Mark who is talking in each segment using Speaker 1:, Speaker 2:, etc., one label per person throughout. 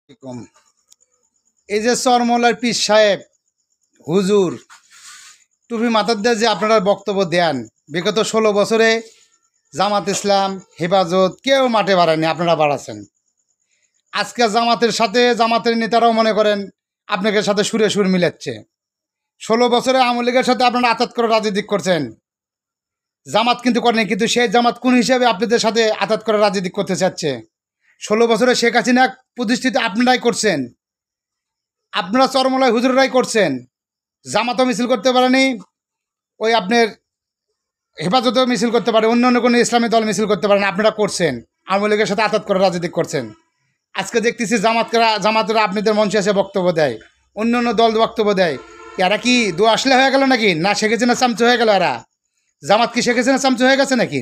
Speaker 1: এরকম এই যে চরমলার পীর সাহেব হুজুর টুপি মাথার দিয়ে যে আপনারা বক্তব্য দেন, বিগত 16 বছরে জামাত ইসলাম হেফাজত কেউ মাঠে বাড়ায়নি, আপনারা বাড়াচ্ছেন। আজকে জামাতের সাথে জামাতের নেতারাও মনে করেন আপনাকে সাথে সুরে সুর মিলাচ্ছে। 16 বছরে আওয়ামী লীগের সাথে আপনারা আতাত করে রাজনীতি করছেন, জামাত কিন্তু করেনি। কিন্তু সেই জামাত কোন হিসাবে আপনাদের সাথে আতাত করে রাজনীতি করতে চাচ্ছে? 16 বছরে শেখ হাসিনা প্রতিষ্ঠিত আপনারাই করছেন, আপনারা চরমলায় হুজুররাই করছেন। জামাতও মিছিল করতে পারেনি, ওই আপনার হেফাজতেও মিছিল করতে পারে, অন্য অন্য কোনো ইসলামী দল মিছিল করতে পারেন, আপনারা করছেন। আওয়ামী লীগের সাথে আতাত করে রাজনীতি করছেন। আজকে দেখতেছি জামাতরা আপনাদের মঞ্চে এসে বক্তব্য দেয়, অন্য অন্য দল বক্তব্য দেয়। এরা কি দু আসলে হয়ে গেল নাকি? না শেখেছে না চামচ হয়ে গেল এরা? জামাত কি শেখেছে না চামচ হয়ে গেছে নাকি?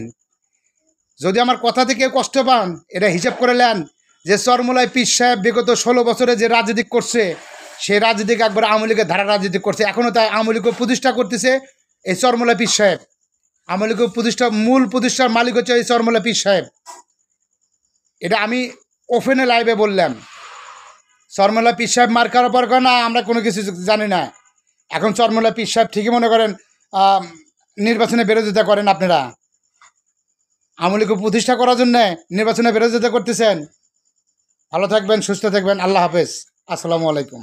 Speaker 1: যদি আমার কথা থেকে কষ্ট পান, এটা হিসাব করে নেন যে চরমলায় পীর সাহেব বিগত 16 বছরে যে রাজনীতি করছে, সেই রাজনীতিকে একবার আওয়ামী লীগের ধারা রাজনীতি করছে। এখনও তাই আওয়ামী লীগকে প্রতিষ্ঠা করতেছে এই চরমলায় পীর সাহেব। আওয়ামী লীগের মূল প্রতিষ্ঠার মালিক হচ্ছে এই চরমলায় পীর সাহেব। এটা আমি ওপেনে লাইভে বললাম। চরমলা পীর সাহেব মার খাওয়ার পর না আমরা কোনো কিছু জানি না। এখন চরমলা পীর সাহেব ঠিকই মনে করেন নির্বাচনে বিরোধিতা করেন। আপনারা আওয়ামী লীগ প্রতিষ্ঠা করার জন্য নির্বাচনে বিরোধিতা করতেছেন। ভালো থাকবেন, সুস্থ থাকবেন, আল্লাহ হাফেজ, আসসালামু আলাইকুম।